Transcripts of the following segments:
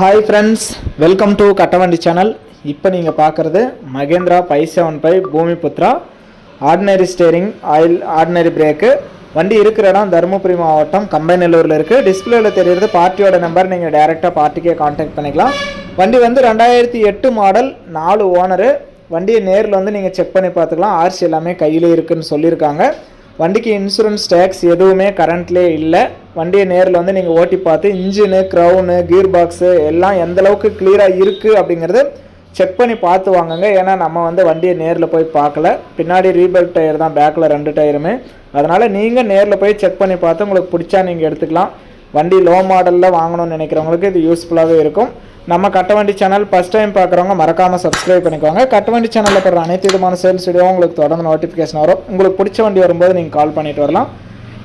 Hi friends, welcome to Kattavandi channel. இப்போ நீங்கள் பார்க்குறது Mahindra 575 Bhoomiputra ordinary steering oil ordinary brake. வண்டி இருக்கிற இடம் தருமபுரி மாவட்டம் கம்பைநல்லூரில் இருக்குது. டிஸ்பிளேவில் தெரியுறது பார்ட்டியோட நம்பர். நீங்கள் டைரெக்டாக பார்ட்டிக்கே கான்டாக்ட் பண்ணிக்கலாம். வண்டி வந்து 2008 மாடல், 4 ஓனரு. வண்டியை நேரில் வந்து நீங்கள் செக் பண்ணி பார்த்துக்கலாம். ஆர்சி எல்லாமே கையில் இருக்குதுன்னு சொல்லியிருக்காங்க. வண்டிக்கு இன்சூரன்ஸ் டேக்ஸ் எதுவுமே கரண்ட்லேயே இல்லை. வண்டியை நேரில் வந்து நீங்கள் ஓட்டி பார்த்து இன்ஜினு, க்ரௌனு, கீர் பாக்ஸு எல்லாம் எந்தளவுக்கு கிளியராக இருக்குது அப்படிங்கிறது செக் பண்ணி பார்த்து வாங்குங்க. ஏன்னா நம்ம வந்து வண்டியை நேரில் போய் பார்க்கல. பின்னாடி ரீபெல்ட் டயர் தான், பேக்கில் 2 டயருமே. அதனால் நீங்கள் நேரில் போய் செக் பண்ணி பார்த்து உங்களுக்கு பிடிச்சா நீங்கள் எடுத்துக்கலாம். வண்டி லோ மாடலில் வாங்கணும்னு நினைக்கிறவங்களுக்கு இது யூஸ்ஃபுல்லாகவே இருக்கும். நம்ம கட்டவண்டி சேனல் ஃபஸ்ட் டைம் பார்க்குறவங்க மறக்காமல் சப்ஸ்கிரைப் பண்ணிக்கோங்க. கட்டவண்டி சேனலில் போடுற அனைத்து விதமான சேல்ஸ் வீடியோ உங்களுக்கு தொடர்ந்து நோட்டிஃபிகேஷன் வரும். உங்களுக்கு பிடிச்ச வண்டி வரும்போது நீங்கள் கால் பண்ணிட்டு வரலாம்.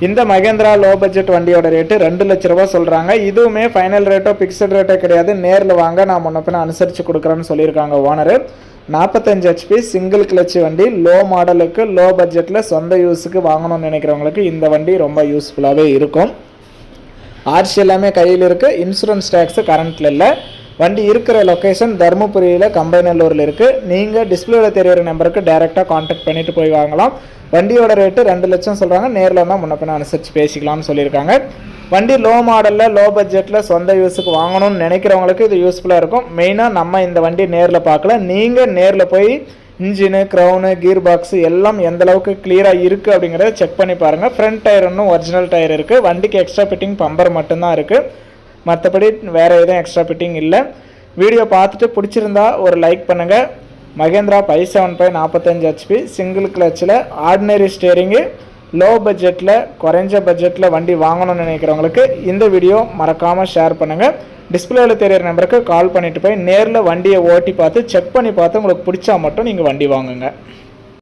இந்த மகேந்திரா லோ பட்ஜெட் வண்டியோட ரேட்டு 2 லட்ச ரூபா சொல்கிறாங்க. இதுவுமே ஃபைனல் ரேட்டோ ஃபிக்ஸட் ரேட்டோ கிடையாது. நேரில் வாங்க, நான் முன்ன பின்ன அனுசரித்து கொடுக்குறேன்னு சொல்லியிருக்காங்க ஓனரு. 45 HP சிங்கிள் கிளச்சு வண்டி, லோ மாடலுக்கு லோ பட்ஜெட்டில் சொந்த யூஸுக்கு வாங்கணும்னு நினைக்கிறவங்களுக்கு இந்த வண்டி ரொம்ப யூஸ்ஃபுல்லாகவே இருக்கும். ஆர்சி எல்லாமே கையில் இருக்குது. இன்சூரன்ஸ் டேக்ஸு கரண்ட்டில் இல்லை. வண்டி இருக்கிற லொக்கேஷன் தருமபுரியில் கம்பைநல்லூரில் இருக்குது. நீங்கள் டிஸ்பிளேவில் தெரியிற நம்பருக்கு டைரெக்டாக கான்டாக்ட் பண்ணிவிட்டு போய் வாங்கலாம். வண்டியோட ரேட்டு 2 லட்சம் சொல்கிறாங்க. நேரில் தான் முன்ன பின்ன அனுசரித்து பேசிக்கலாம்னு சொல்லியிருக்காங்க. வண்டி லோ மாடலில் லோ பட்ஜெட்டில் சொந்த யூஸுக்கு வாங்கணும்னு நினைக்கிறவங்களுக்கு இது யூஸ்ஃபுல்லாக இருக்கும். மெயினாக நம்ம இந்த வண்டி நேரில் பார்க்கல. நீங்கள் நேரில் போய் இன்ஜினு, க்ரௌனு, கீர் பாக்ஸு எல்லாம் எந்தளவுக்கு கிளியராக இருக்குது அப்படிங்கிறத செக் பண்ணி பாருங்கள். ஃப்ரண்ட் டயர் இன்னும் ஒரிஜினல் டயர் இருக்குது. வண்டிக்கு எக்ஸ்ட்ரா ஃபிட்டிங் பம்பர் மட்டும்தான் இருக்குது. மற்றபடி வேறு எதுவும் எக்ஸ்ட்ரா ஃபிட்டிங் இல்லை. வீடியோ பார்த்துட்டு பிடிச்சிருந்தா ஒரு லைக் பண்ணுங்கள். மகேந்திரா 575 45 HP சிங்கிள் கிளச்சில் ஆர்டினரி ஸ்டேரிங்கு, லோ பட்ஜெட்டில் குறைஞ்ச பட்ஜெட்டில் வண்டி வாங்கணும்னு நினைக்கிறவங்களுக்கு இந்த வீடியோ மறக்காமல் ஷேர் பண்ணுங்கள். டிஸ்பிளேவில் தெரியிற நம்பருக்கு கால் பண்ணிவிட்டு போய் நேரில் வண்டியை ஓட்டி பார்த்து செக் பண்ணி பார்த்து உங்களுக்கு பிடிச்சா மட்டும் நீங்கள் வண்டி வாங்குங்க.